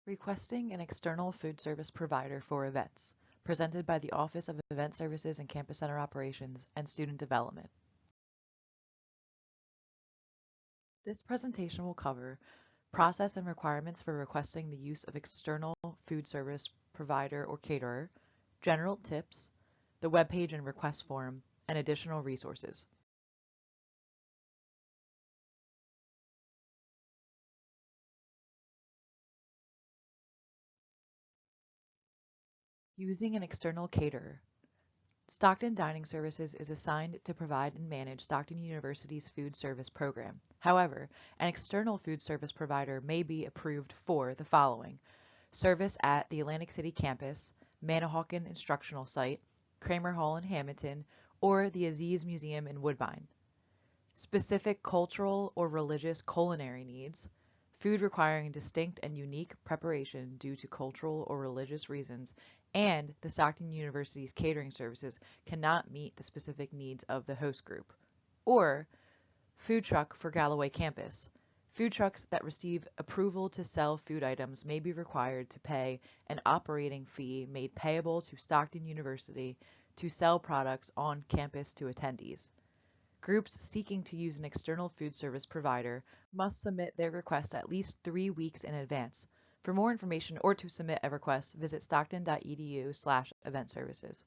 Requesting an external food service provider for events, presented by the Office of Event Services and Campus Center Operations and Student Development. This presentation will cover process and requirements for requesting the use of external food service provider or caterer, general tips, the web page and request form, and additional resources. Using an external caterer. Stockton Dining Services is assigned to provide and manage Stockton University's food service program. However, an external food service provider may be approved for the following: service at the Atlantic City campus, Manahawkin Instructional Site, Kramer Hall in Hamilton, or the Aziz Museum in Woodbine. Specific cultural or religious culinary needs, food requiring distinct and unique preparation due to cultural or religious reasons, and the Stockton University's catering services cannot meet the specific needs of the host group. Or food truck for Galloway campus. Food trucks that receive approval to sell food items may be required to pay an operating fee made payable to Stockton University to sell products on campus to attendees. Groups seeking to use an external food service provider must submit their request at least 3 weeks in advance. For more information or to submit a request, visit stockton.edu/event services.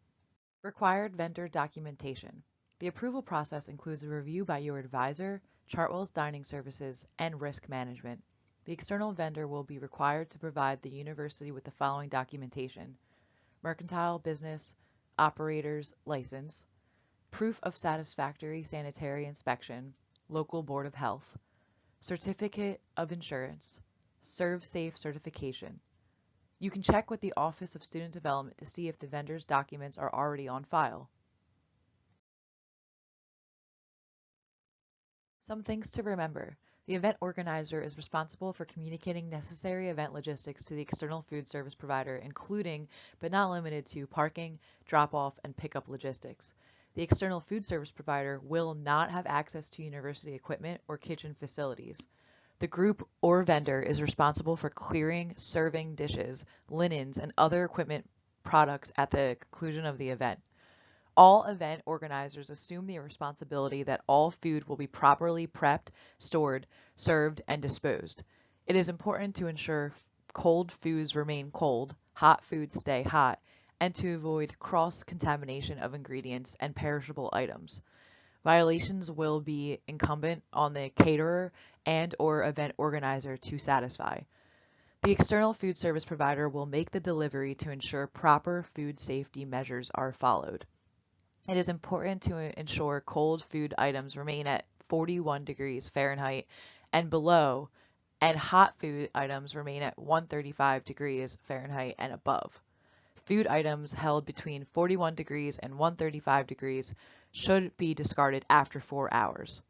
Required vendor documentation. The approval process includes a review by your advisor, Chartwell's Dining Services, and risk management. The external vendor will be required to provide the university with the following documentation: mercantile business operator's license, proof of satisfactory sanitary inspection, local board of health, certificate of insurance, ServSafe certification. You can check with the Office of Student Development to see if the vendor's documents are already on file. Some things to remember. The event organizer is responsible for communicating necessary event logistics to the external food service provider, including but not limited to parking, drop-off, and pickup logistics. The external food service provider will not have access to university equipment or kitchen facilities. The group or vendor is responsible for clearing, serving dishes, linens, and other equipment products at the conclusion of the event. All event organizers assume the responsibility that all food will be properly prepped, stored, served, and disposed. It is important to ensure cold foods remain cold, hot foods stay hot, and to avoid cross-contamination of ingredients and perishable items. Violations will be incumbent on the caterer and/or event organizer to satisfy. The external food service provider will make the delivery to ensure proper food safety measures are followed. It is important to ensure cold food items remain at 41 degrees Fahrenheit and below, and hot food items remain at 135 degrees Fahrenheit and above. Food items held between 41 degrees and 135 degrees should be discarded after 4 hours.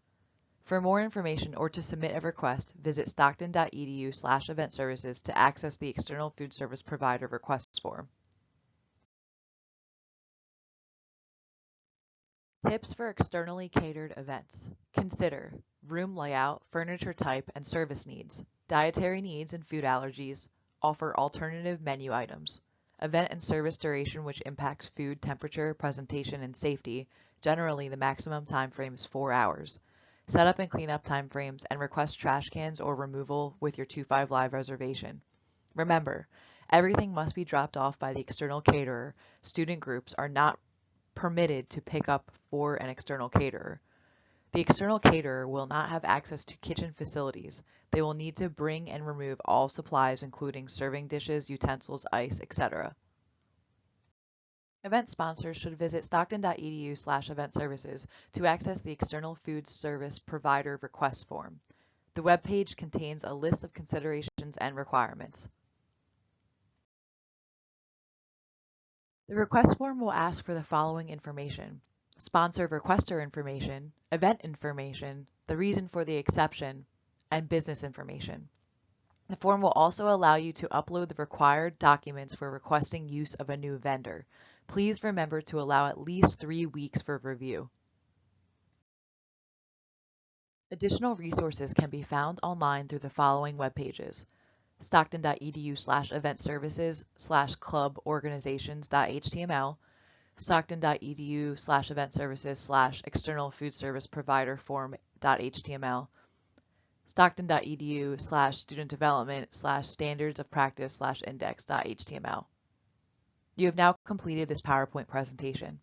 For more information or to submit a request, visit stockton.edu/event services to access the external food service provider request form. Tips for externally catered events. Consider room layout, furniture type, and service needs, dietary needs and food allergies, offer alternative menu items, event and service duration which impacts food temperature, presentation, and safety. Generally, the maximum time frame is 4 hours. Setup and cleanup time frames, and request trash cans or removal with your 2-5 Live reservation. Remember, everything must be dropped off by the external caterer. Student groups are not permitted to pick up for an external caterer. The external caterer will not have access to kitchen facilities. They will need to bring and remove all supplies including serving dishes, utensils, ice, etc. Event sponsors should visit stockton.edu/event services to access the external food service provider request form. The web page contains a list of considerations and requirements. The request form will ask for the following information: sponsor requester information, event information, the reason for the exception, and business information. The form will also allow you to upload the required documents for requesting use of a new vendor. Please remember to allow at least 3 weeks for review. Additional resources can be found online through the following web pages: stockton.edu/eventservices/cluborganizations.html, stockton.edu/eventservices/external food service provider form.html, stockton.edu/student development/standards of practice/index.html. You have now completed this PowerPoint presentation.